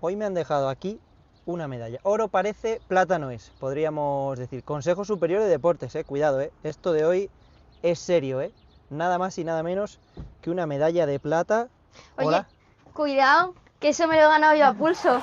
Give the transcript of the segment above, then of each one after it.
Hoy me han dejado aquí una medalla. Oro parece, plata no es, podríamos decir. Consejo Superior de Deportes, cuidado, esto de hoy es serio, nada más y nada menos que una medalla de plata. Oye, Hola. Cuidado, que eso me lo he ganado yo a pulso.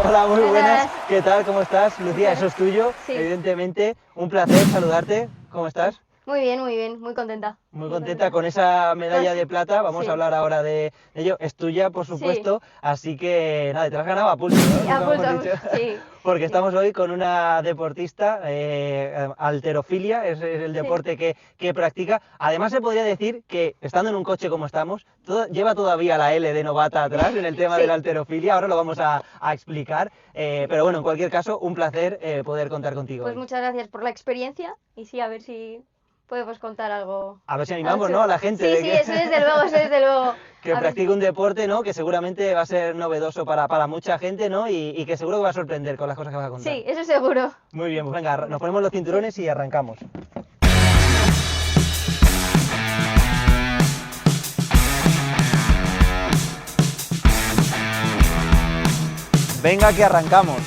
Hola, muy buenas. ¿Qué tal? ¿Cómo estás? Lucía, eso es tuyo, Sí. Evidentemente. Un placer saludarte. ¿Cómo estás? Muy bien, muy contenta. Muy contenta con esa medalla Pues, de plata. Vamos sí. a hablar ahora de ello. Es tuya, por supuesto. Sí. Así que nada, te la has ganado a pulso, ¿no? Sí, a Nunca pulso, mejor dicho. sí. Porque Sí. estamos hoy con una deportista, halterofilia, es el deporte que practica. Además, se podría decir que, estando en un coche como estamos, lleva todavía la L de novata atrás en el tema de la halterofilia. Ahora lo vamos a explicar. Pero bueno, en cualquier caso, un placer poder contar contigo Pues hoy. muchas gracias por la experiencia y sí, a ver si podemos contar algo. A ver si animamos, ¿no?, a la gente. Sí, de sí, que... eso desde luego. que practique un deporte, ¿no?, que seguramente va a ser novedoso para mucha gente, ¿no?, y que seguro que va a sorprender con las cosas que vas a contar. Sí, eso seguro. Muy bien, pues venga, nos ponemos los cinturones y arrancamos. Venga, que arrancamos.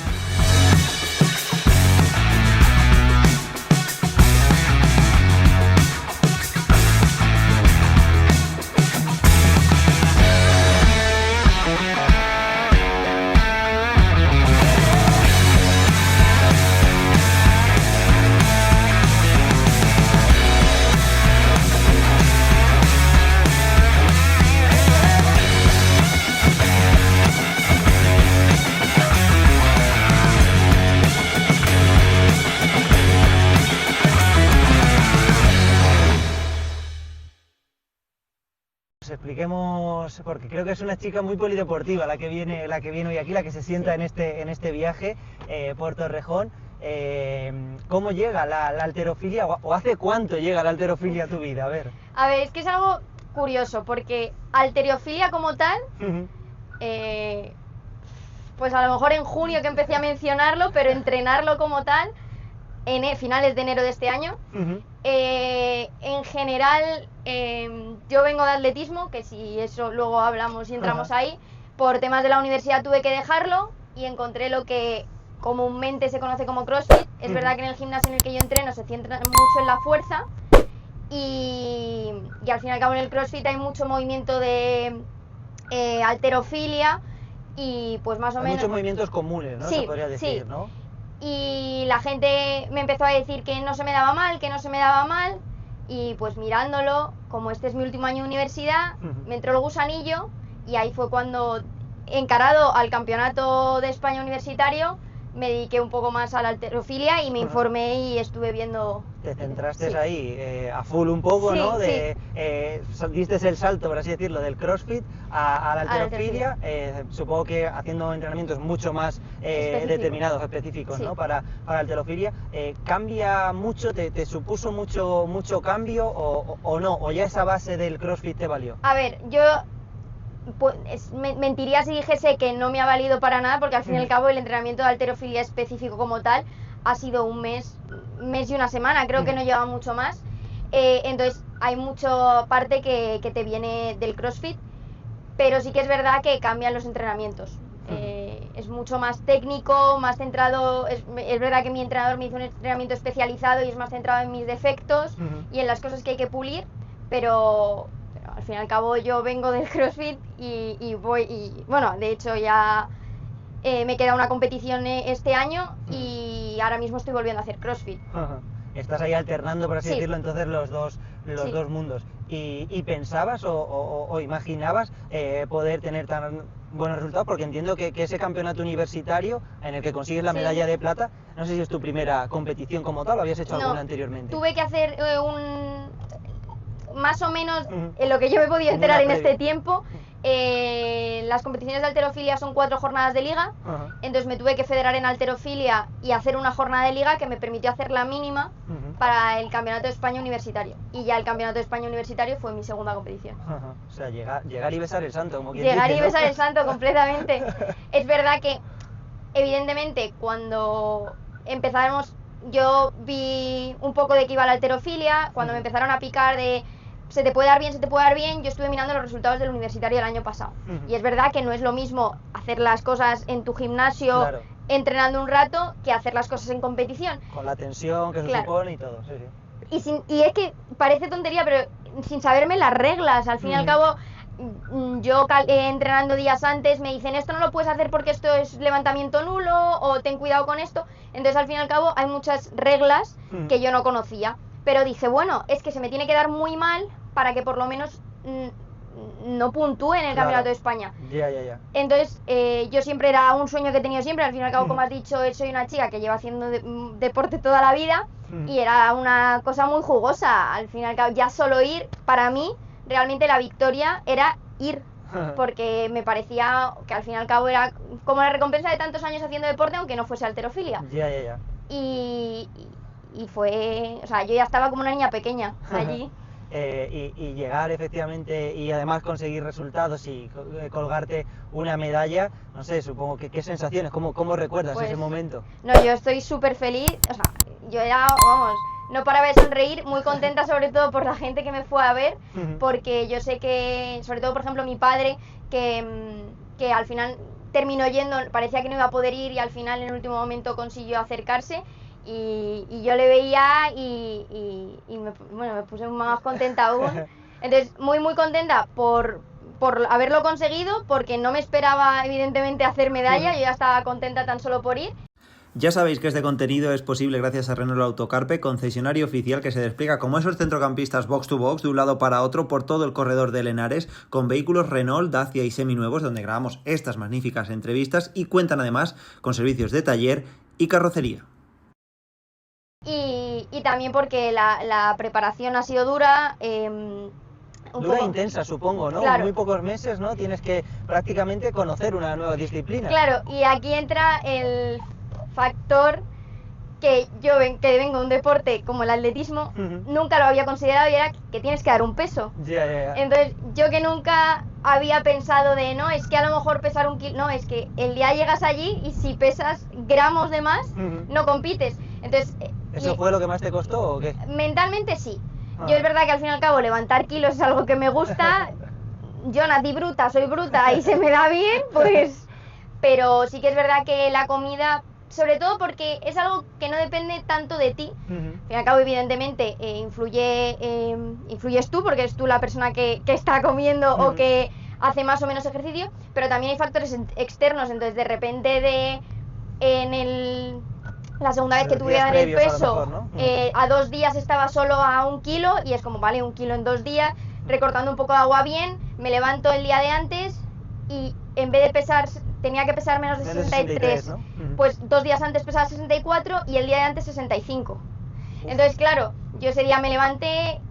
Expliquemos, porque creo que es una chica muy polideportiva la que viene hoy aquí, la que se sienta en este viaje por Torrejón. ¿Cómo llega la halterofilia o hace cuánto llega la halterofilia a tu vida? A ver, es que es algo curioso porque halterofilia como tal, pues a lo mejor en junio que empecé a mencionarlo, pero entrenarlo como tal en finales de enero de este año. En general, yo vengo de atletismo, que si eso luego hablamos y entramos ahí. Por temas de la universidad tuve que dejarlo y encontré lo que comúnmente se conoce como CrossFit. Es verdad que en el gimnasio en el que yo entreno se centra mucho en la fuerza y al fin y al cabo en el CrossFit hay mucho movimiento de halterofilia y pues más o menos... muchos movimientos comunes, ¿no? Sí, se podría decir, sí. ¿no? Y la gente me empezó a decir que no se me daba mal, y pues mirándolo, como este es mi último año de universidad, me entró el gusanillo y ahí fue cuando, encarado al campeonato de España universitario, me dediqué un poco más a la halterofilia y me informé y estuve viendo... Te centraste ahí a full un poco, ¿no? Diste el salto, por así decirlo, del CrossFit a la halterofilia, supongo que haciendo entrenamientos mucho más determinados, específicos, ¿no? Para la halterofilia. ¿Cambia mucho? ¿Te supuso mucho cambio o no? ¿O ya esa base del CrossFit te valió? A ver, yo... Pues, mentiría si dijese que no me ha valido para nada, porque al fin y al cabo el entrenamiento de halterofilia específico como tal ha sido un mes y una semana, creo que no lleva mucho más. Entonces hay mucha parte que te viene del CrossFit, pero sí que es verdad que cambian los entrenamientos. Es mucho más técnico, más centrado. Es verdad que mi entrenador me hizo un entrenamiento especializado y es más centrado en mis defectos y en las cosas que hay que pulir, pero al fin y al cabo yo vengo del CrossFit y voy, y bueno, de hecho ya me queda una competición este año y ahora mismo estoy volviendo a hacer CrossFit. Estás ahí alternando, por así decirlo, entonces los dos mundos. ¿Y pensabas o imaginabas poder tener tan buenos resultados? Porque entiendo que ese campeonato universitario en el que consigues la medalla de plata, no sé si es tu primera competición como tal o habías hecho alguna anteriormente. Tuve que hacer más o menos en lo que yo me he podido enterar en este tiempo. Las competiciones de halterofilia son 4 jornadas de liga, entonces me tuve que federar en halterofilia y hacer una jornada de liga que me permitió hacer la mínima para el Campeonato de España Universitario, y ya el Campeonato de España Universitario fue mi segunda competición. O sea, llegar y besar el santo, como quien llegar dice, y besar el santo completamente. Es verdad que evidentemente cuando empezamos yo vi un poco de que iba la halterofilia, cuando me empezaron a picar de se te puede dar bien, se te puede dar bien. Yo estuve mirando los resultados del universitario del año pasado. Y es verdad que no es lo mismo hacer las cosas en tu gimnasio, claro, entrenando un rato, que hacer las cosas en competición. Con la tensión que se supone y todo, sí. Y es que parece tontería, pero sin saberme las reglas, al fin y al cabo, yo entrenando días antes me dicen esto no lo puedes hacer porque esto es levantamiento nulo o ten cuidado con esto. Entonces al fin y al cabo hay muchas reglas que yo no conocía, pero dije, bueno, es que se me tiene que dar muy mal para que por lo menos no puntúe en el Campeonato de España. Ya. Entonces yo siempre era un sueño que he tenido siempre. Al fin y al cabo, como has dicho, soy una chica que lleva haciendo deporte toda la vida y era una cosa muy jugosa. Al fin y al cabo, ya solo ir, para mí realmente la victoria era ir, porque me parecía que al fin y al cabo era como la recompensa de tantos años haciendo deporte, aunque no fuese halterofilia. Ya. Y fue, o sea, yo ya estaba como una niña pequeña allí. Y llegar efectivamente y además conseguir resultados y colgarte una medalla, no sé, supongo que qué sensaciones, cómo recuerdas ese momento. No, yo estoy súper feliz, o sea, yo era, vamos, no paraba de sonreír, muy contenta sobre todo por la gente que me fue a ver, porque yo sé que, sobre todo por ejemplo mi padre, que al final terminó yendo, parecía que no iba a poder ir y al final en el último momento consiguió acercarse. Y yo le veía y me puse más contenta aún. Entonces, muy contenta por haberlo conseguido, porque no me esperaba, evidentemente, hacer medalla. Yo ya estaba contenta tan solo por ir. Ya sabéis que este contenido es posible gracias a Renault Autocarpe, concesionario oficial que se despliega como esos centrocampistas box to box de un lado para otro por todo el corredor del Henares, con vehículos Renault, Dacia y seminuevos, donde grabamos estas magníficas entrevistas y cuentan además con servicios de taller y carrocería. Y también porque la preparación ha sido dura. Dura e intensa, supongo, ¿no? Claro. Muy pocos meses, ¿no? Tienes que prácticamente conocer una nueva disciplina. Claro, y aquí entra el factor que yo que vengo de un deporte como el atletismo, nunca lo había considerado, y era que tienes que dar un peso. Ya. Entonces, yo que nunca había pensado de, no, es que a lo mejor pesar un kilo, no, es que el día llegas allí y si pesas gramos de más, no compites. Entonces, ¿eso fue lo que más te costó o qué? Mentalmente sí. Yo es verdad que al fin y al cabo levantar kilos es algo que me gusta. Yo nací bruta, soy bruta y se me da bien, pues. Pero sí que es verdad que la comida, sobre todo porque es algo que no depende tanto de ti. Al fin y al cabo, evidentemente, influyes tú, porque eres tú la persona que está comiendo o que hace más o menos ejercicio, pero también hay factores externos. Entonces, de repente, la segunda vez que tuve que dar el peso, a 2 días estaba solo a 1 kilo y es como, vale, 1 kilo en 2 días, recortando un poco de agua bien, me levanto el día de antes y en vez de pesar, tenía que pesar menos de 63, ¿no? Pues 2 días antes pesaba 64 y el día de antes 65. Entonces, claro, yo ese día me levanté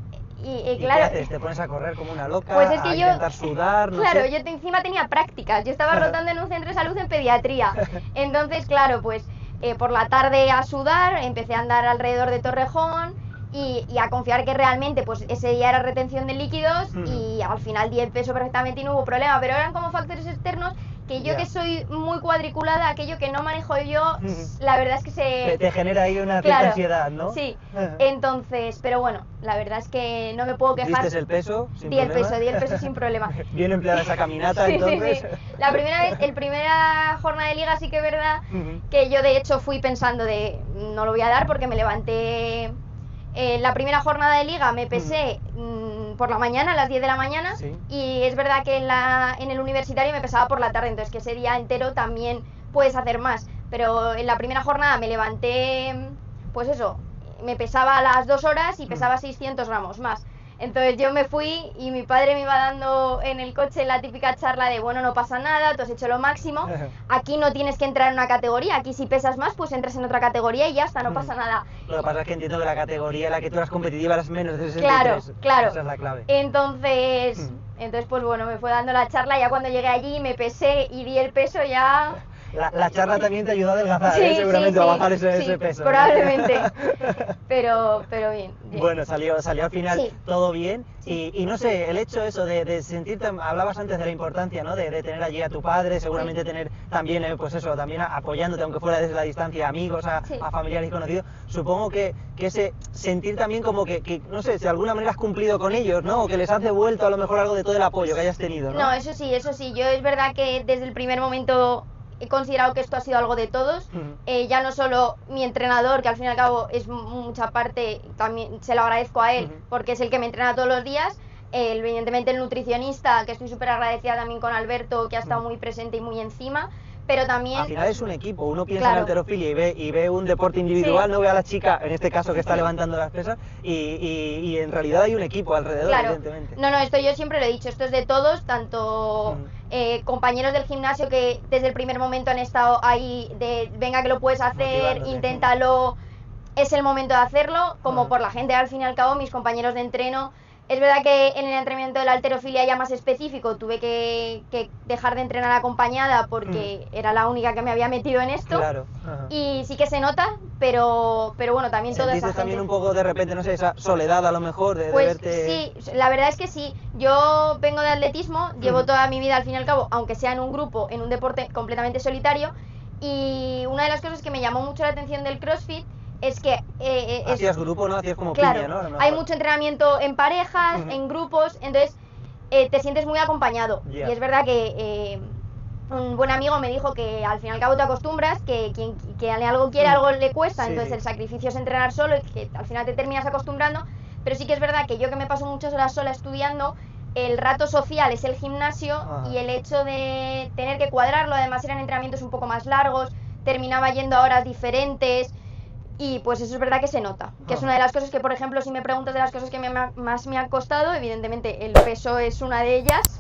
y claro... ¿Qué haces? ¿Te pones a correr como una loca? Pues es que intentar sudar, no claro, sé. yo encima tenía prácticas, yo estaba rotando en un centro de salud en pediatría. Entonces, claro, pues... por la tarde a sudar, empecé a andar alrededor de Torrejón y a confiar que realmente pues ese día era retención de líquidos y al final di el peso perfectamente y no hubo problema, pero eran como factores externos que yo que soy muy cuadriculada, aquello que no manejo yo, la verdad es que te genera ahí una cierta ansiedad, ¿no? Sí, entonces, pero bueno, la verdad es que no me puedo quejar. ¿Diste el peso sin problema? Di el peso sin problema. Bien empleada esa caminata, sí, entonces. Sí. La primera jornada de liga sí que es verdad que yo de hecho fui pensando de no lo voy a dar porque me levanté. La primera jornada de liga me pesé por la mañana, a las 10 de la mañana, y es verdad que en el universitario me pesaba por la tarde, entonces que ese día entero también puedes hacer más, pero en la primera jornada me levanté, pues eso, me pesaba a las 2 horas y pesaba 600 gramos más. Entonces yo me fui y mi padre me iba dando en el coche la típica charla de, bueno, no pasa nada, tú has hecho lo máximo, aquí no tienes que entrar en una categoría, aquí si pesas más, pues entras en otra categoría y ya está, no pasa nada. Lo que pasa es que entiendo que la categoría en la que tú eras competitiva eras menos de 63. Claro. Esa es la clave. Entonces, pues bueno, me fue dando la charla, ya cuando llegué allí me pesé y di el peso ya... La charla también te ayudó a adelgazar, Sí, seguramente, sí, a bajar sí, ese peso. probablemente. Pero bien. Bueno, salió al final Sí. todo bien. Sí. Y no sé, el hecho eso de sentirte, hablabas antes de la importancia, ¿no? De tener allí a tu padre, seguramente tener también, pues eso, también apoyándote, aunque fuera desde la distancia, amigos, a familiares y conocidos. Supongo que ese sentir también como que, no sé, si de alguna manera has cumplido con ellos, ¿no? O que les has devuelto a lo mejor algo de todo el apoyo que hayas tenido, ¿no? No, eso sí. Yo es verdad que desde el primer momento he considerado que esto ha sido algo de todos, ya no solo mi entrenador, que al fin y al cabo es mucha parte, también se lo agradezco a él, porque es el que me entrena todos los días, evidentemente el nutricionista, que estoy súper agradecida también con Alberto, que ha estado muy presente y muy encima, pero también... Al final es un equipo, uno piensa Claro. en halterofilia y ve un deporte individual, no ve a la chica, en este caso, que está levantando las pesas, y en realidad hay un equipo alrededor, evidentemente. No, esto yo siempre lo he dicho, esto es de todos, tanto compañeros del gimnasio que desde el primer momento han estado ahí de venga que lo puedes hacer, inténtalo, es el momento de hacerlo, como por la gente al fin y al cabo, mis compañeros de entreno. Es verdad que en el entrenamiento de la halterofilia ya más específico tuve que dejar de entrenar acompañada porque era la única que me había metido en esto. Claro. Y sí que se nota, pero bueno, también toda esa gente... también un poco de repente, no sé, esa soledad a lo mejor de Pues verte... sí, la verdad es que sí. Yo vengo de atletismo, llevo toda mi vida al fin y al cabo, aunque sea en un grupo, en un deporte completamente solitario, y una de las cosas que me llamó mucho la atención del CrossFit es que... Hacías grupo, ¿no? Hacías como claro, piña, ¿no? hay mucho entrenamiento en parejas, en grupos, entonces te sientes muy acompañado. Y es verdad que un buen amigo me dijo que al fin y al cabo te acostumbras, que quien que algo quiere, algo le cuesta, entonces el sacrificio es entrenar solo y que al final te terminas acostumbrando, pero sí que es verdad que yo que me paso muchas horas sola estudiando, el rato social es el gimnasio y el hecho de tener que cuadrarlo, además eran entrenamientos un poco más largos, terminaba yendo a horas diferentes. Y pues eso es verdad que se nota, que es una de las cosas que, por ejemplo, si me preguntas de las cosas que más me han costado, evidentemente el peso es una de ellas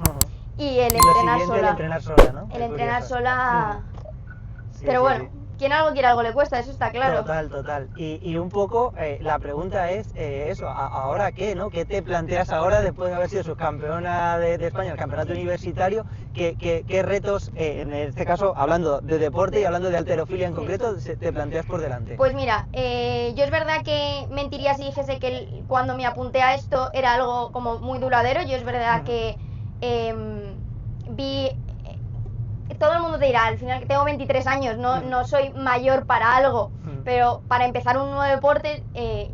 y el entrenar sola. El entrenar sola, ¿no? El entrenar sola... Sí, pero bueno, sí. quien algo quiere, algo le cuesta, eso está claro. Total. Y un poco la pregunta es eso, ¿ahora qué, no? ¿Qué te planteas ahora después de haber sido subcampeona de España, el campeonato universitario? ¿Qué retos, en este caso, hablando de deporte y hablando de halterofilia en concreto, te planteas por delante? Pues mira, yo es verdad que mentiría si dijese que cuando me apunté a esto era algo como muy duradero. Yo es verdad que vi... Todo el mundo te dirá, al final que tengo 23 años, no soy mayor para algo, pero para empezar un nuevo deporte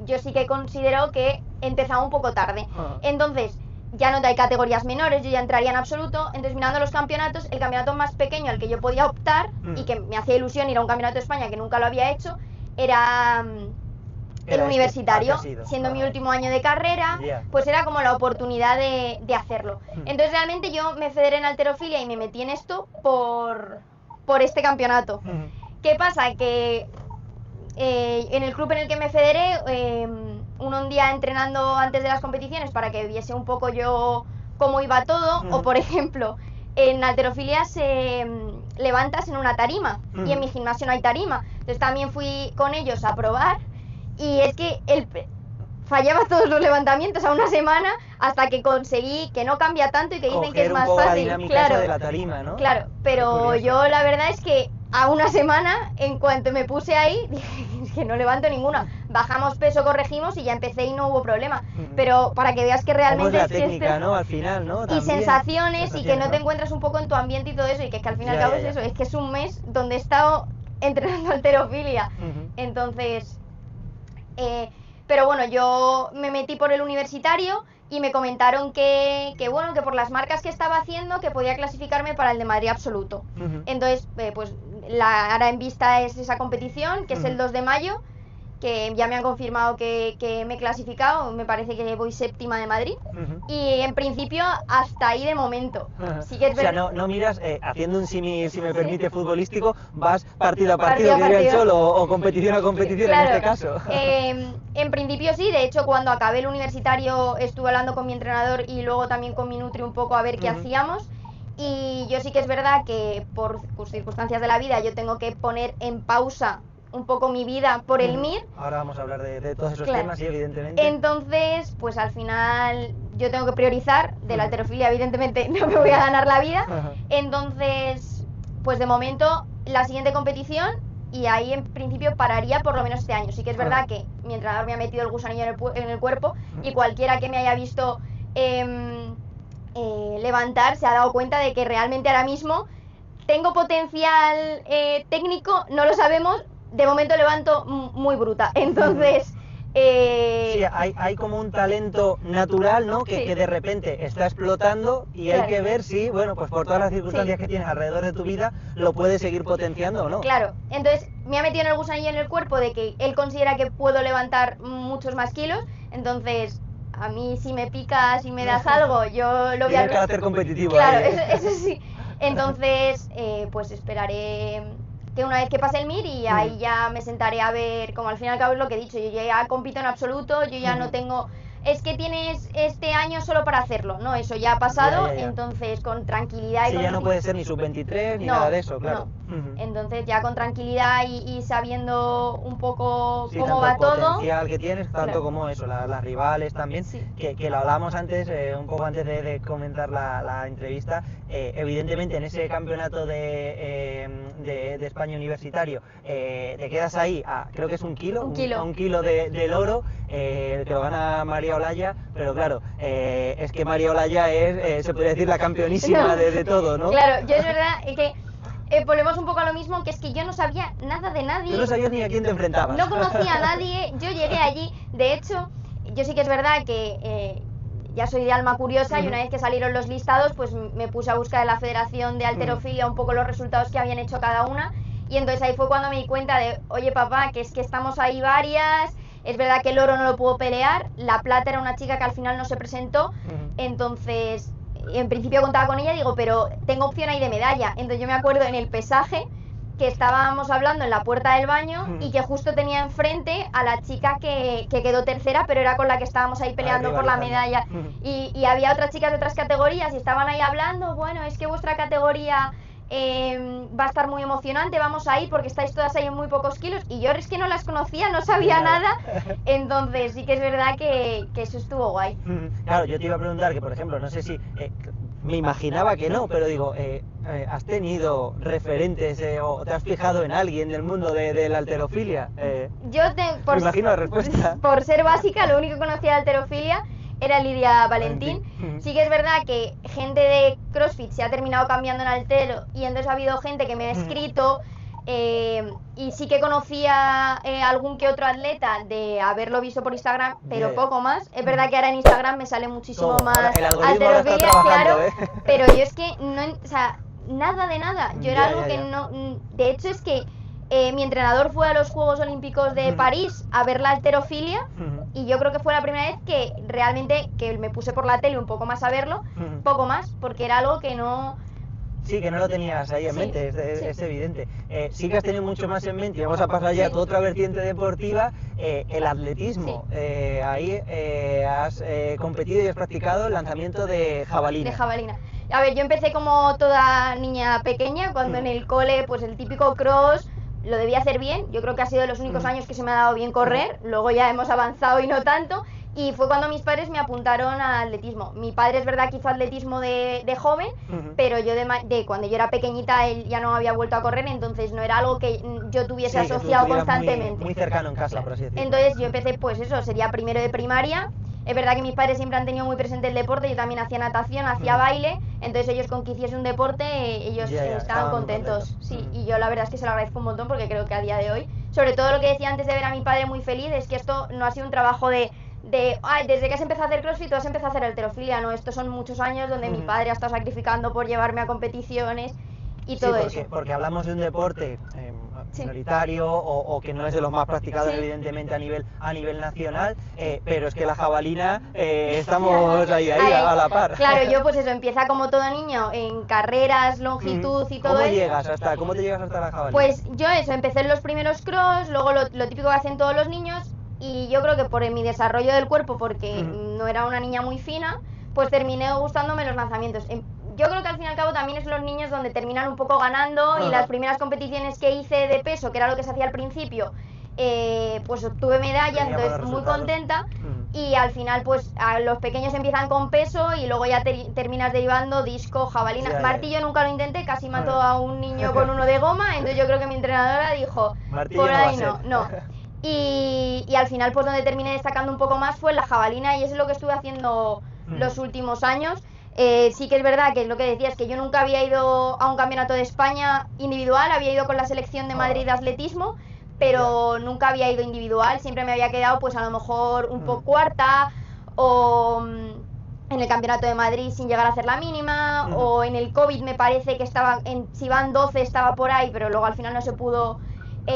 yo sí que considero que he empezado un poco tarde. Entonces, ya no hay categorías menores, yo ya entraría en absoluto, entonces mirando los campeonatos, el campeonato más pequeño al que yo podía optar y que me hacía ilusión ir a un campeonato de España que nunca lo había hecho, era el universitario, siendo mi último año de carrera, pues era como la oportunidad de hacerlo. Entonces realmente yo me federé en halterofilia y me metí en esto por este campeonato. ¿Qué pasa? Que en el club en el que me federé, un día entrenando antes de las competiciones para que viese un poco yo cómo iba todo, o por ejemplo, en halterofilia se levantas en una tarima y en mi gimnasio no hay tarima, entonces también fui con ellos a probar. Y es que fallaba todos los levantamientos a una semana hasta que conseguí que no cambia tanto y que dicen que es más fácil. Claro, de la tarima, ¿no? Claro, pero yo la verdad es que a una semana, en cuanto me puse ahí, dije, es que no levanto ninguna. Bajamos peso, corregimos y ya empecé y no hubo problema. Pero para que veas que realmente es la técnica, ¿no? Al final, ¿no? Y sensaciones y que no te encuentras un poco en tu ambiente y todo eso, y que al fin y al cabo es eso, es que es un mes donde he estado entrenando halterofilia. Entonces... pero bueno, yo me metí por el universitario y me comentaron que bueno, que por las marcas que estaba haciendo que podía clasificarme para el de Madrid absoluto. Entonces, pues ahora en vista es esa competición, que es el 2 de mayo, que ya me han confirmado que me he clasificado, me parece que voy séptima de Madrid, y en principio hasta ahí de momento. Sí que es o sea, no miras, haciendo un símil, si me permite, futbolístico, vas partido a partido, que diría el Cholo, o competición a competición, claro, en este caso. En principio sí, de hecho cuando acabé el universitario estuve hablando con mi entrenador y luego también con mi nutri un poco a ver qué hacíamos. Y yo sí que es verdad que por circunstancias de la vida yo tengo que poner en pausa un poco mi vida por el MIR. Ahora vamos a hablar de todos esos temas, sí, evidentemente. Entonces, pues al final yo tengo que priorizar, de la halterofilia evidentemente no me voy a ganar la vida. Entonces, pues de momento la siguiente competición y ahí en principio pararía por lo menos este año. Sí que es verdad que mi entrenador me ha metido el gusanillo en el cuerpo y cualquiera que me haya visto levantar se ha dado cuenta de que realmente ahora mismo tengo potencial técnico, no lo sabemos, de momento levanto muy bruta, entonces... Sí, hay como un talento natural, ¿no? Que de repente está explotando y hay que ver si, bueno, pues por todas las circunstancias que tienes alrededor de tu vida, lo puedes seguir potenciando o no. Claro, entonces me ha metido en el gusanillo en el cuerpo de que él considera que puedo levantar muchos más kilos, entonces a mí si me picas, si me das algo, yo lo voy a... Tiene carácter competitivo. Claro, eso sí. Entonces, pues esperaré que una vez que pase el MIR y ahí ya me sentaré a ver, como al fin y al cabo es lo que he dicho, yo ya compito en absoluto, yo ya no tengo... Es que tienes este año solo para hacerlo, ¿no? Eso ya ha pasado, entonces con tranquilidad... Sí, ya no puede ser ni sub-23 ni nada de eso, claro. No. Entonces ya con tranquilidad y sabiendo un poco cómo va todo. todo... el potencial que tienes, tanto como eso, las rivales también, que lo hablamos antes, un poco antes de comentar la entrevista, evidentemente en ese campeonato de España universitario, te quedas ahí creo que es un kilo del oro, que lo gana María Olaya, pero claro, es que María Olaya es, se podría decir, la campeonísima de todo, ¿no? Claro, yo es verdad que volvemos un poco a lo mismo, que es que yo no sabía nada de nadie. Tú no sabías ni a quién te enfrentabas. No conocía a nadie, yo llegué allí, de hecho, yo sí que es verdad que ya soy de alma curiosa y una vez que salieron los listados, pues me puse a buscar en la Federación de Halterofilia un poco los resultados que habían hecho cada una, y entonces ahí fue cuando me di cuenta de, oye papá, que es que estamos ahí varias. Es verdad que el oro no lo pudo pelear, la plata era una chica que al final no se presentó, entonces en principio contaba con ella, digo, pero tengo opción ahí de medalla. Entonces yo me acuerdo en el pesaje que estábamos hablando en la puerta del baño y que justo tenía enfrente a la chica que quedó tercera, pero era con la que estábamos ahí peleando por la medalla. Y había otras chicas de otras categorías y estaban ahí hablando, bueno, es que vuestra categoría... va a estar muy emocionante, vamos ahí porque estáis todas ahí en muy pocos kilos y yo es que no las conocía, no sabía nada, entonces sí que es verdad que eso estuvo guay. Claro, yo te iba a preguntar que, por ejemplo, no sé si, me imaginaba que no, pero digo, ¿has tenido referentes o te has fijado en alguien del mundo de la halterofilia? Me imagino la respuesta. Por ser básica, lo único que conocía de halterofilia era Lidia Valentín. Sí que es verdad que gente de CrossFit se ha terminado cambiando en haltero y entonces ha habido gente que me ha escrito y sí que conocía algún que otro atleta de haberlo visto por Instagram, pero poco más. Es verdad que ahora en Instagram me sale muchísimo más halterofilia, claro, pero yo es que no, o sea, nada de nada. Yo era algo que no... De hecho es que mi entrenador fue a los Juegos Olímpicos de París a ver la halterofilia y yo creo que fue la primera vez que realmente que me puse por la tele un poco más a verlo, poco más, porque era algo que no... Sí, que no lo tenías ahí en mente, es evidente. Sí que has tenido mucho más en mente, y vamos a pasar ya a tu otra vertiente deportiva, el atletismo. Ahí has competido y has practicado el lanzamiento de jabalina. De jabalina. A ver, yo empecé como toda niña pequeña, cuando en el cole, pues el típico cross, lo debía hacer bien. Yo creo que ha sido de los únicos años que se me ha dado bien correr, luego ya hemos avanzado y no tanto. Y fue cuando mis padres me apuntaron al atletismo. Mi padre es verdad que hizo atletismo de joven, pero yo cuando yo era pequeñita él ya no había vuelto a correr, entonces no era algo que yo tuviese asociado constantemente. Muy cercano en casa, por así decirlo. Entonces yo empecé, pues eso, sería primero de primaria. Es verdad que mis padres siempre han tenido muy presente el deporte, yo también hacía natación, hacía baile, entonces ellos con que hiciese un deporte, ellos estaban contentos. Sí, y yo la verdad es que se lo agradezco un montón porque creo que a día de hoy, sobre todo lo que decía antes de ver a mi padre muy feliz, es que esto no ha sido un trabajo desde que has empezado a hacer CrossFit tú has empezado a hacer halterofilia, no, estos son muchos años donde mi padre ha estado sacrificando por llevarme a competiciones y todo eso. Porque hablamos de un deporte minoritario o que no es de los más practicados evidentemente a nivel nacional, pero es que la jabalina estamos ahí a la par. Claro, yo pues eso, empieza como todo niño en carreras, longitud y todo eso. ¿Cómo te llegas hasta la jabalina? Pues yo eso, empecé en los primeros cross, luego lo típico que hacen todos los niños, y yo creo que por mi desarrollo del cuerpo, porque no era una niña muy fina, pues terminé gustándome los lanzamientos. Yo creo que al fin y al cabo también es los niños donde terminan un poco ganando, y las primeras competiciones que hice de peso, que era lo que se hacía al principio, pues obtuve medallas, entonces muy contenta. y al final pues los pequeños empiezan con peso y luego ya terminas derivando disco, jabalina. Martillo nunca lo intenté, casi mató a un niño con uno de goma, entonces yo creo que mi entrenadora dijo, Martillo por ahí no. Y al final pues donde terminé destacando un poco más fue en la jabalina, y eso es lo que estuve haciendo los últimos años. Sí que es verdad que es lo que decías, que yo nunca había ido a un campeonato de España individual, había ido con la selección de Madrid de atletismo, pero nunca había ido individual, siempre me había quedado pues a lo mejor un poco cuarta, o en el campeonato de Madrid sin llegar a hacer la mínima, o en el COVID me parece que estaba, si van 12 estaba por ahí, pero luego al final no se pudo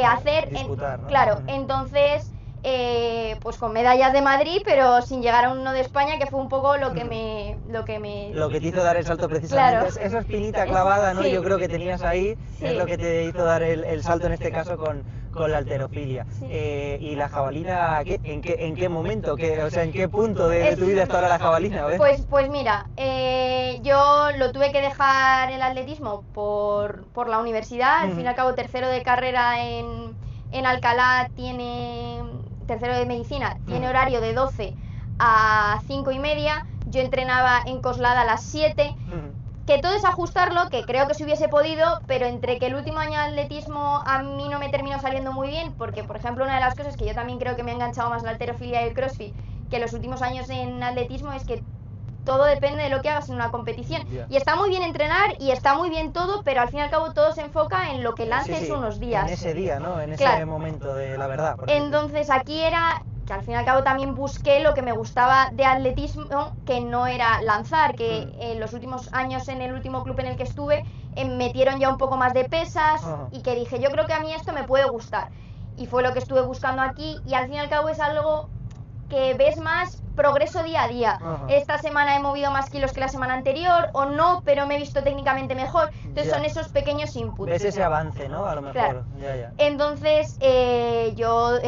hacer. Disputar, ¿no? Claro, entonces pues con medallas de Madrid, pero sin llegar a uno de España, que fue un poco lo que lo que te hizo dar el salto precisamente. Claro. Esa espinita clavada, ¿no? Sí. Yo creo que tenías ahí, Sí. es lo que te hizo dar el salto en este caso con la halterofilia. Sí. Y la jabalina, ¿en qué momento? O sea, ¿en qué punto de tu vida está ahora la jabalina? ¿Ves? Pues mira, yo lo tuve que dejar el atletismo por la universidad. Al fin y al cabo, tercero de carrera en Alcalá tercero de medicina, tiene horario de 12 a 5:30. Yo entrenaba en Coslada a las 7. Que todo es ajustarlo, que creo que se hubiese podido, pero entre que el último año de atletismo a mí no me terminó saliendo muy bien, porque por ejemplo una de las cosas que yo también creo que me ha enganchado más la halterofilia y el crossfit que los últimos años en atletismo es que todo depende de lo que hagas en una competición. Y está muy bien entrenar y está muy bien todo, pero al fin y al cabo todo se enfoca en lo que lances unos días. En ese día, ¿no? En ese momento de la verdad. Entonces aquí era que al fin y al cabo también busqué lo que me gustaba de atletismo, que no era lanzar, que en los últimos años en el último club en el que estuve metieron ya un poco más de pesas y que dije, yo creo que a mí esto me puede gustar. Y fue lo que estuve buscando aquí, y al fin y al cabo es algo que ves más progreso día a día. Esta semana he movido más kilos que la semana anterior, o no, pero me he visto técnicamente mejor. Entonces son esos pequeños inputs. Ves ese avance, ¿no? A lo mejor. Claro. Ya. Entonces yo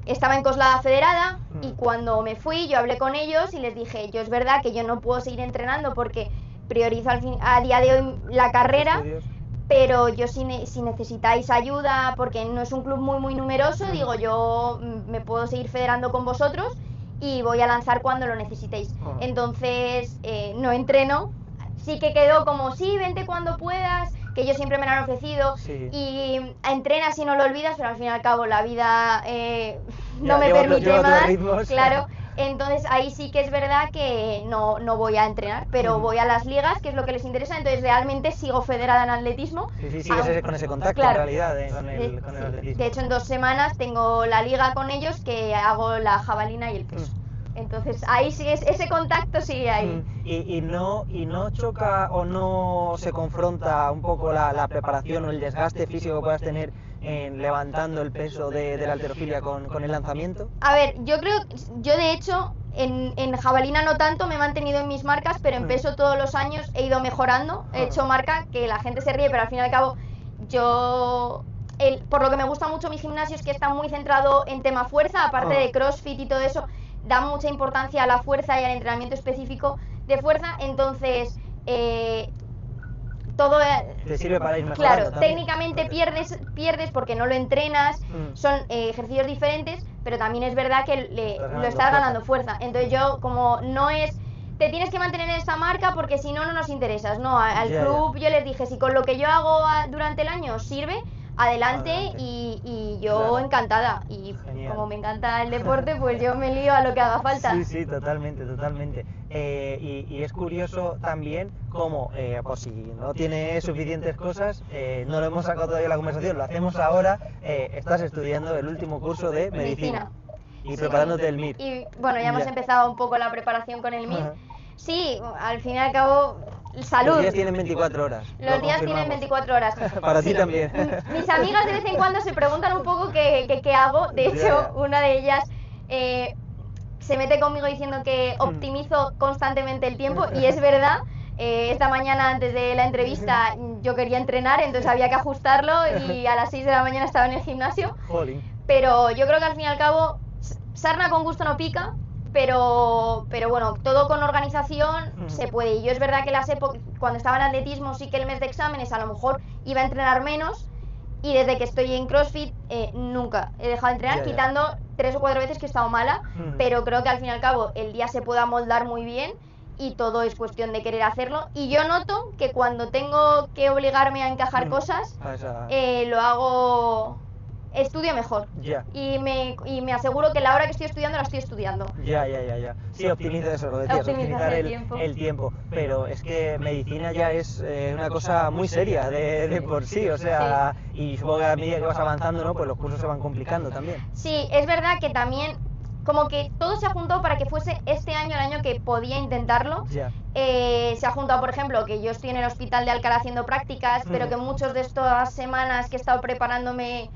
estaba en Coslada Federada, y cuando me fui yo hablé con ellos y les dije, yo es verdad que yo no puedo seguir entrenando porque priorizo a día de hoy la carrera, pero yo si necesitáis ayuda, porque no es un club muy numeroso, digo, yo me puedo seguir federando con vosotros y voy a lanzar cuando lo necesitéis. Entonces no entreno, sí que quedó como, sí, vente cuando puedas, que ellos siempre me lo han ofrecido, y entrenas y no lo olvidas, pero al fin y al cabo la vida no me permite más, claro. Entonces ahí sí que es verdad que no voy a entrenar, pero voy a las ligas, que es lo que les interesa. Entonces realmente sigo federada en atletismo. Sí, sigues con ese contacto, claro, en realidad, con el atletismo. De hecho, en 2 semanas tengo la liga con ellos, que hago la jabalina y el peso. Entonces ahí sigue, ese contacto sigue ahí. ¿Y no choca o no se confronta un poco la preparación o el desgaste físico que puedas tener en levantando el peso de la halterofilia con el lanzamiento? A ver, yo de hecho en jabalina no tanto, me he mantenido en mis marcas, pero en peso todos los años he ido mejorando. He hecho marca, que la gente se ríe, pero al fin y al cabo por lo que me gusta mucho mi gimnasio es que está muy centrado en tema fuerza, aparte de crossfit y todo eso, da mucha importancia a la fuerza y al entrenamiento específico de fuerza. Entonces todo te sirve para ir mejorando. Claro, también. Técnicamente pierdes porque no lo entrenas, son ejercicios diferentes, pero también es verdad que lo estás ganando fuerza. Entonces yo, como no es, te tienes que mantener en esta marca porque si no, no nos interesas, no, al club yo les dije, si con lo que yo hago durante el año sirve, adelante. Y yo encantada, y genial. Como me encanta el deporte, pues yo me lío a lo que haga falta. Sí, totalmente. Y es curioso también cómo, por si no tienes suficientes cosas, no lo hemos sacado todavía de la conversación, lo hacemos ahora, estás estudiando el último curso de medicina. Y preparándote el MIR. Y bueno, ya hemos empezado un poco la preparación con el MIR. Sí, al fin y al cabo, salud. Los días tienen 24 horas. Los días tienen 24 horas. Para ti también. Mis amigas de vez en cuando se preguntan un poco qué hago. De hecho, una de ellas se mete conmigo diciendo que optimizo constantemente el tiempo, y es verdad. Esta mañana antes de la entrevista yo quería entrenar, entonces había que ajustarlo, y a las 6 de la mañana estaba en el gimnasio. Jolín. Pero yo creo que al fin y al cabo, sarna con gusto no pica. Pero bueno, todo con organización se puede. Y yo es verdad que cuando estaba en atletismo sí que el mes de exámenes a lo mejor iba a entrenar menos, y desde que estoy en CrossFit nunca he dejado de entrenar, quitando 3 o 4 veces que he estado mala, pero creo que al fin y al cabo el día se puede amoldar muy bien y todo es cuestión de querer hacerlo. Y yo noto que cuando tengo que obligarme a encajar cosas, lo hago... estudio mejor. Y me aseguro que la hora que estoy estudiando la estoy estudiando. Sí, optimiza eso, lo decías, optimizar el tiempo. Pero es que medicina ya es una cosa muy seria de por sí, o sea, y supongo que a medida que vas avanzando, ¿no? Pues los cursos se van complicando también. Sí, es verdad que también como que todo se ha juntado para que fuese este año el año que podía intentarlo. Se ha juntado, por ejemplo, que yo estoy en el hospital de Alcalá haciendo prácticas, pero que muchas de estas semanas que he estado preparándome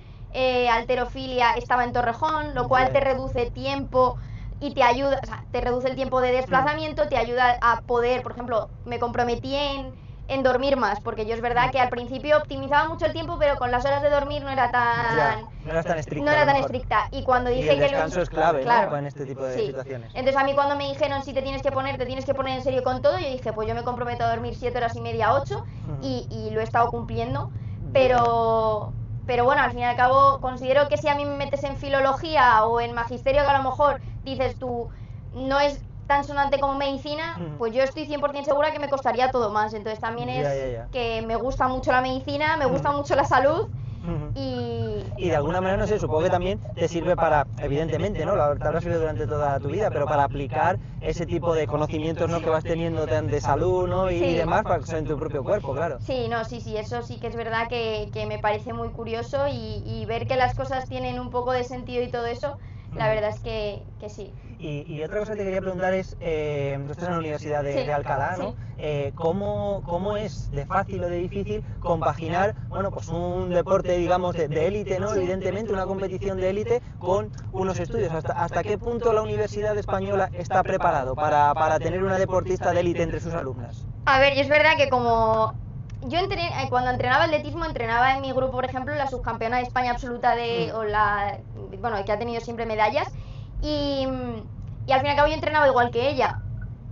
halterofilia estaba en Torrejón, lo cual te reduce tiempo y te ayuda, o sea, te reduce el tiempo de desplazamiento, te ayuda a poder, por ejemplo, me comprometí en dormir más, porque yo es verdad que al principio optimizaba mucho el tiempo, pero con las horas de dormir no era tan estricta. Y cuando dije el descanso es clave, claro, ¿no? En este tipo de situaciones. Entonces a mí cuando me dijeron si te tienes que poner en serio con todo, yo dije, pues yo me comprometo a dormir 7 horas y media, 8, y lo he estado cumpliendo, pero bueno, al fin y al cabo considero que si a mí me metes en filología o en magisterio, que a lo mejor dices tú no es tan sonante como medicina, pues yo estoy 100% segura que me costaría todo más. Entonces también es que me gusta mucho la medicina, me gusta mucho la salud. Y de alguna manera, no sé, supongo que también te sirve para, evidentemente, ¿no? Te habrá servido durante toda tu vida, pero para aplicar ese tipo de conocimientos, ¿no? Que vas teniendo de salud, ¿no? Y demás, para usar en tu propio cuerpo, claro. Sí, eso sí que es verdad que me parece muy curioso y ver que las cosas tienen un poco de sentido y todo eso, la verdad es que sí. Y otra cosa que te quería preguntar es, tú estás en la Universidad de Alcalá, ¿no? ¿Cómo es de fácil o de difícil compaginar, bueno, pues un deporte, digamos, de élite, ¿no? Evidentemente, una competición de élite con unos estudios. ¿Hasta qué punto la Universidad Española está preparado para tener una deportista de élite entre sus alumnas? A ver, y es verdad que como... Yo cuando entrenaba atletismo, entrenaba en mi grupo, por ejemplo, la subcampeona de España absoluta que ha tenido siempre medallas, y al fin y al cabo yo entrenaba igual que ella,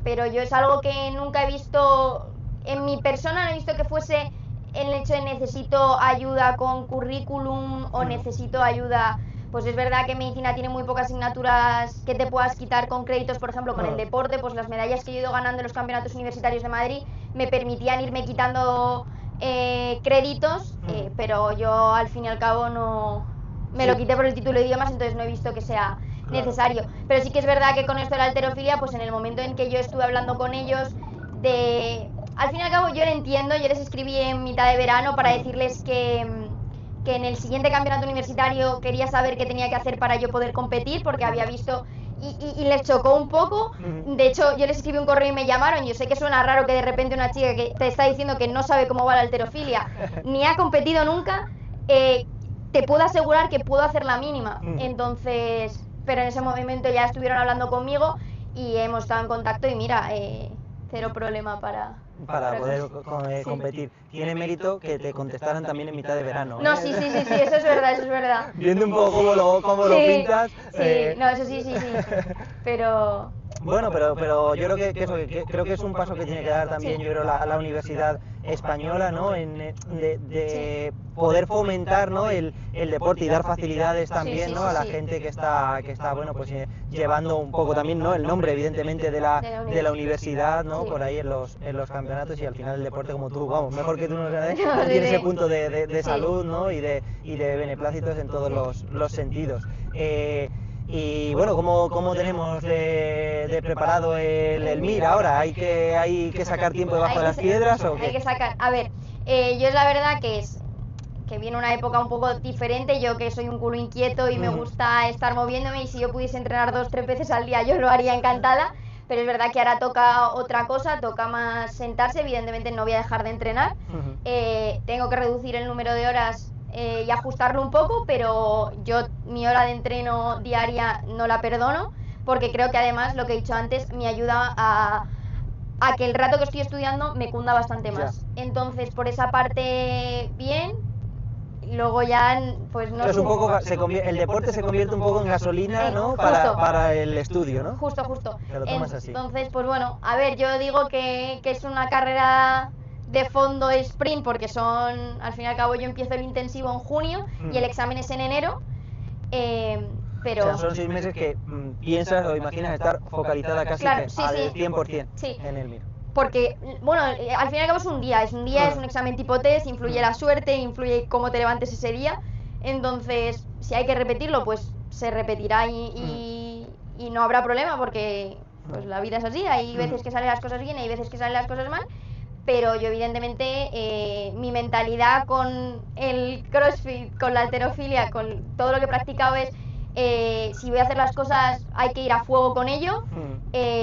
pero yo es algo que nunca he visto, en mi persona no he visto que fuese el hecho de necesito ayuda con currículum o necesito ayuda. Pues es verdad que medicina tiene muy pocas asignaturas que te puedas quitar con créditos, por ejemplo, con el deporte, pues las medallas que yo he ido ganando en los campeonatos universitarios de Madrid me permitían irme quitando créditos, pero yo al fin y al cabo no me lo quité por el título de idiomas, entonces no he visto que sea necesario. Pero sí que es verdad que con esto de la halterofilia, pues en el momento en que yo estuve hablando con ellos al fin y al cabo yo lo entiendo, yo les escribí en mitad de verano para decirles que en el siguiente campeonato universitario quería saber qué tenía que hacer para yo poder competir, porque había visto y les chocó un poco. De hecho, yo les escribí un correo y me llamaron. Yo sé que suena raro que de repente una chica que te está diciendo que no sabe cómo va la halterofilia ni ha competido nunca, te puedo asegurar que puedo hacer la mínima. Entonces, pero en ese momento ya estuvieron hablando conmigo y hemos estado en contacto y mira, cero problema para poder competir. Tiene mérito que te contestaran también en mitad de verano. No, sí, eso es verdad. Viendo un poco cómo lo pintas. No, eso sí. Pero... Bueno, pero yo creo que es un paso que tiene que dar también, yo creo, la Universidad Española, ¿no? De poder fomentar, ¿no? el deporte y dar facilidades también, ¿no? A la gente que está bueno, pues llevando un poco también, ¿no? El nombre, evidentemente, de la universidad, ¿no? Por ahí en los campeonatos, y al final el deporte, como tú, vamos, mejor que tú no sabes, tiene ese punto de salud, ¿no? Y de beneplácitos en todos los sentidos. Y bueno, ¿cómo tenemos de preparado el MIR ahora? ¿Hay que sacar tiempo debajo de las piedras o qué? Hay que sacar, a ver, yo es la verdad que viene una época un poco diferente, yo que soy un culo inquieto y me gusta estar moviéndome, y si yo pudiese entrenar 2-3 veces al día yo lo haría encantada, pero es verdad que ahora toca otra cosa, toca más sentarse, evidentemente no voy a dejar de entrenar, tengo que reducir el número de horas y ajustarlo un poco, pero yo mi hora de entreno diaria no la perdono, porque creo que además, lo que he dicho antes, me ayuda a que el rato que estoy estudiando me cunda bastante más. Entonces, por esa parte, bien. Luego ya, pues no sé. Un poco, el deporte se convierte un poco en gasolina, ¿no? Para el estudio, ¿no? Justo. Te lo tomas así. Entonces, pues bueno, a ver, yo digo que es una carrera de fondo sprint, porque al fin y al cabo yo empiezo el intensivo en junio y el examen es en enero, Pero... O sea, son 6 meses que piensas o imaginas estar focalizada casi claro, que sí, al sí. 100% Sí. en el MIR. Porque, bueno, al fin y al cabo es un día, es un examen tipo test, influye la suerte, influye cómo te levantes ese día. Entonces, si hay que repetirlo, pues se repetirá y no habrá problema porque pues la vida es así, hay veces que salen las cosas bien, hay veces que salen las cosas mal. Pero yo evidentemente mi mentalidad con el CrossFit, con la halterofilia, con todo lo que he practicado es si voy a hacer las cosas hay que ir a fuego con ello.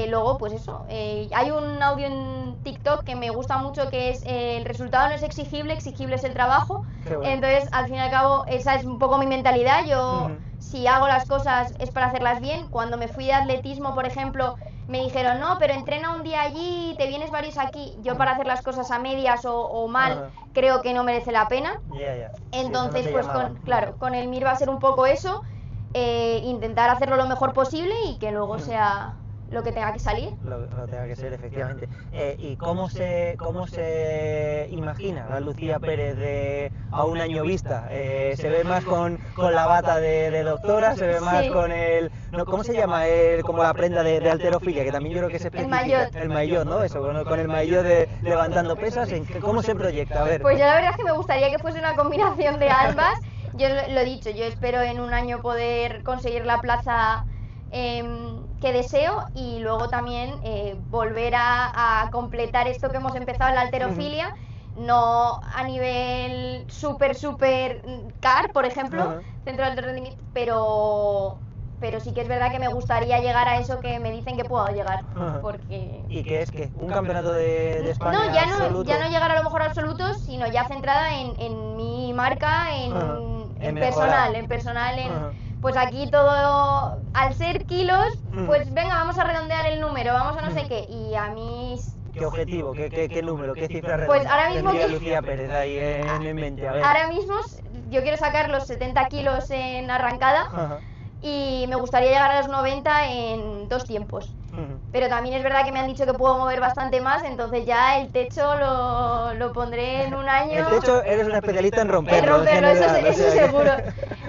Luego pues eso, hay un audio en TikTok que me gusta mucho que es el resultado no es exigible, exigible es el trabajo. Bueno. Entonces al fin y al cabo esa es un poco mi mentalidad. Yo si hago las cosas es para hacerlas bien. Cuando me fui de atletismo, por ejemplo, me dijeron, no, pero entrena un día allí, te vienes varios aquí. Yo para hacer las cosas a medias o mal, creo que no merece la pena. Entonces, sí, pues con el MIR va a ser un poco eso, intentar hacerlo lo mejor posible y que luego sea lo que tenga que salir. Lo tenga que ser, efectivamente. ¿Y cómo se imagina la Lucía Pérez a un año vista? ¿Se ve más con la bata de doctora? ¿Se ve más con el... No, ¿cómo se llama? Como la prenda de halterofilia, que también yo creo que es específica. El maillot, ¿no? Eso, con el maillot de levantando pesas. ¿Cómo se proyecta? A ver. Pues yo la verdad es que me gustaría que fuese una combinación de ambas. Yo lo he dicho, yo espero en un año poder conseguir la plaza que deseo y luego también volver a completar esto que hemos empezado en la halterofilia, no a nivel súper CAR, por ejemplo, centro de alto rendimiento, pero sí que es verdad que me gustaría llegar a eso que me dicen que puedo llegar, porque... ¿Y qué es? ¿Qué? ¿Un campeonato de España no, absoluto? ya no llegar a lo mejor a absolutos, sino ya centrada en mi marca, en personal, pues aquí todo, al ser kilos, pues venga, vamos a redondear el número, vamos a no sé qué, y a mí... ¿Qué objetivo? ¿Qué número? ¿Qué cifra redonda? Pues ahora mismo... Lucía Pérez ahí en mente, a ver. Ahora mismo yo quiero sacar los 70 kilos en arrancada y me gustaría llegar a los 90 en 2 tiempos. Pero también es verdad que me han dicho que puedo mover bastante más, entonces ya el techo lo pondré en un año. El techo eres una especialista en romperlo. Eso seguro.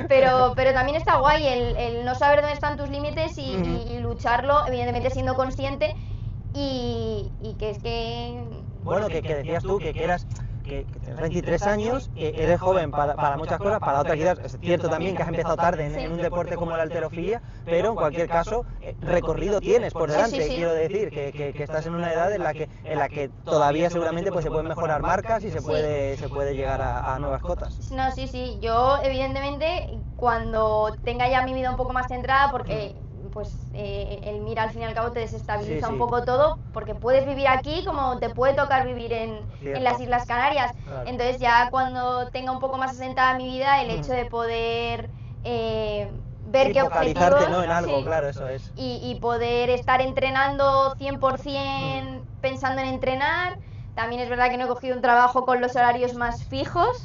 Pero también está guay el no saber dónde están tus límites y lucharlo, evidentemente siendo consciente y que es que... Bueno, que decías tú que eras... que tienes 23 años, eres joven para muchas cosas, para otras quizás es cierto también que has empezado tarde en un deporte como la halterofilia, pero en cualquier caso recorrido tienes por delante. Quiero decir que estás en una edad en la que todavía seguramente pues se pueden mejorar marcas y se puede llegar a nuevas cotas. No, sí, yo evidentemente cuando tenga ya mi vida un poco más centrada, porque pues el MIR al fin y al cabo te desestabiliza un poco todo, porque puedes vivir aquí como te puede tocar vivir en las Islas Canarias. Entonces ya cuando tenga un poco más asentada mi vida, el hecho de poder ver qué objetivos, ¿no? En algo, claro, eso es. Y poder estar entrenando 100% pensando en entrenar. También es verdad que no he cogido un trabajo con los horarios más fijos,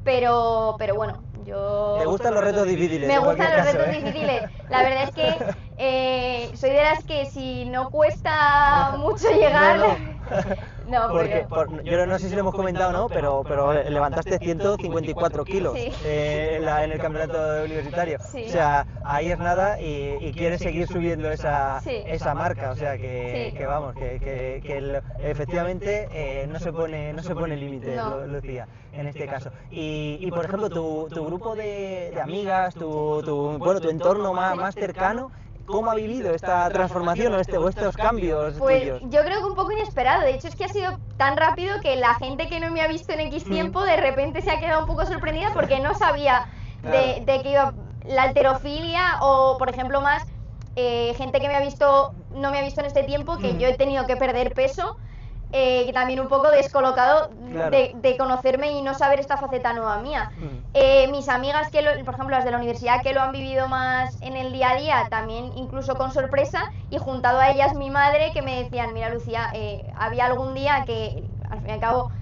pero bueno, yo... ¿Te gustan los retos difíciles? Me gustan los retos difíciles. La verdad es que soy de las que si no cuesta mucho llegar... Yo no sé si lo hemos comentado o no, pero levantaste 154 kilos en el campeonato universitario. O sea, ahí es nada y quieres seguir subiendo esa marca. O sea, que vamos, que efectivamente no se pone límite, Lucía, en este caso. Y por ejemplo, tu grupo de amigas, tu entorno más cercano, ¿cómo ha vivido esta transformación o estos cambios tuyos? Yo creo que un poco inesperado. De hecho, es que ha sido tan rápido que la gente que no me ha visto en X tiempo de repente se ha quedado un poco sorprendida porque no sabía de qué iba la halterofilia o, por ejemplo, más gente que no me ha visto en este tiempo, que yo he tenido que perder peso. También un poco descolocado de conocerme y no saber esta faceta nueva mía. Mis amigas, por ejemplo las de la universidad, que lo han vivido más en el día a día, también incluso con sorpresa, y juntado a ellas mi madre, que me decían, mira Lucía, había algún día que al fin y al cabo,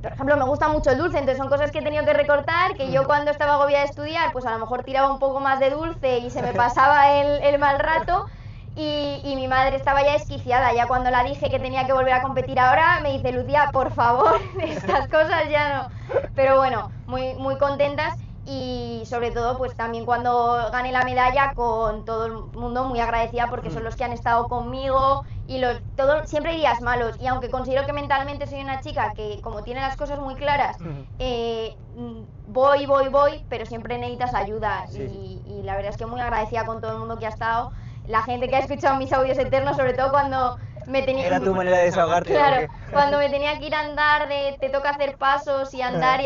por ejemplo, me gusta mucho el dulce, entonces son cosas que he tenido que recortar, que yo cuando estaba agobiada de estudiar, pues a lo mejor tiraba un poco más de dulce y se me pasaba el mal rato. Y mi madre estaba ya desquiciada, ya cuando la dije que tenía que volver a competir ahora, me dice, Lucía, por favor, estas cosas ya no. Pero bueno, muy contentas y sobre todo pues también cuando gané la medalla con todo el mundo muy agradecida porque son los que han estado conmigo y siempre hay días malos y aunque considero que mentalmente soy una chica que como tiene las cosas muy claras voy, pero siempre necesitas ayuda y la verdad es que muy agradecida con todo el mundo que ha estado, la gente que ha escuchado mis audios eternos, sobre todo cuando me tenía... Era tu manera de desahogarte. Claro, cuando me tenía que ir a andar, te toca hacer pasos y andar,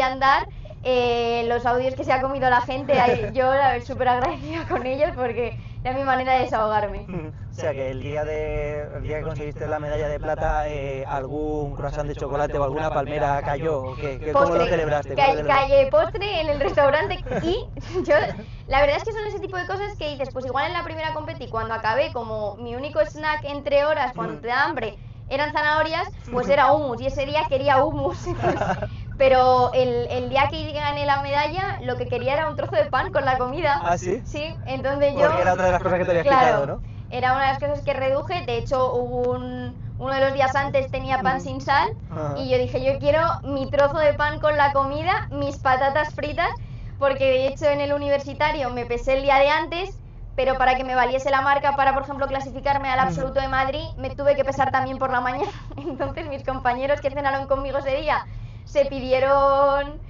los audios que se ha comido la gente, yo súper agradecida con ellos porque era mi manera de desahogarme. O sea que el día que conseguiste la medalla de plata, algún croissant de chocolate o alguna palmera cayó, ¿cómo lo celebraste? Callé postre en el restaurante y yo, la verdad es que son ese tipo de cosas que dices, pues igual en la primera competi cuando acabé, como mi único snack entre horas cuando te da hambre eran zanahorias, pues era hummus y ese día quería hummus. Pero el día que gané la medalla, lo que quería era un trozo de pan con la comida. ¿Ah, sí? Sí, entonces Porque era otra de las cosas que te habías quitado, ¿no? Era una de las cosas que reduje. De hecho, uno de los días antes tenía pan sin sal y yo dije, yo quiero mi trozo de pan con la comida, mis patatas fritas, porque de hecho en el universitario me pesé el día de antes, pero para que me valiese la marca para, por ejemplo, clasificarme al Absoluto de Madrid, me tuve que pesar también por la mañana. Entonces mis compañeros que cenaron conmigo ese día se pidieron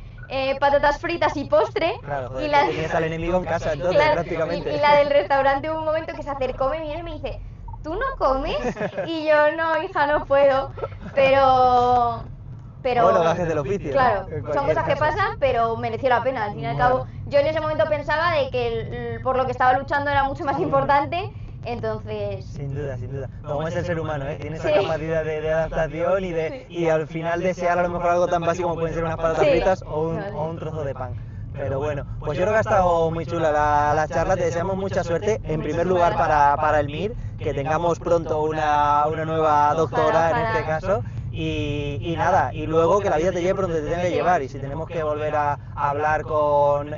patatas fritas y postre. Claro, joder, tenías al enemigo en casa entonces, claro, prácticamente. Y la del restaurante hubo un momento que se acercó, me miró y me dice, ¿tú no comes? Y yo, no, hija, no puedo. Pero bueno, gajes del oficio. Claro, ¿no? Son cosas que pasan, pero mereció la pena. Al fin y al cabo, yo en ese momento pensaba de que por lo que estaba luchando era mucho más importante. Entonces... Sin duda. Como es el ser humano, ¿eh? Tiene esa capacidad de adaptación y al final desear a lo mejor algo tan básico como pueden ser unas patatas fritas o un trozo de pan. Pero bueno, pues yo creo que ha estado muy chula la charla, te deseamos mucha suerte, en primer lugar para el MIR, que tengamos pronto una nueva doctora en este caso. Y nada, y luego que la vida te lleve por donde te tenga que llevar, y si tenemos que volver a hablar con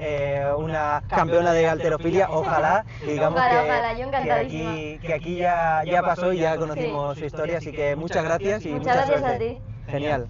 una campeona de halterofilia, ojalá, digamos que aquí ya pasó y ya conocimos su historia, así que muchas gracias y muchas gracias suerte. a ti. Genial.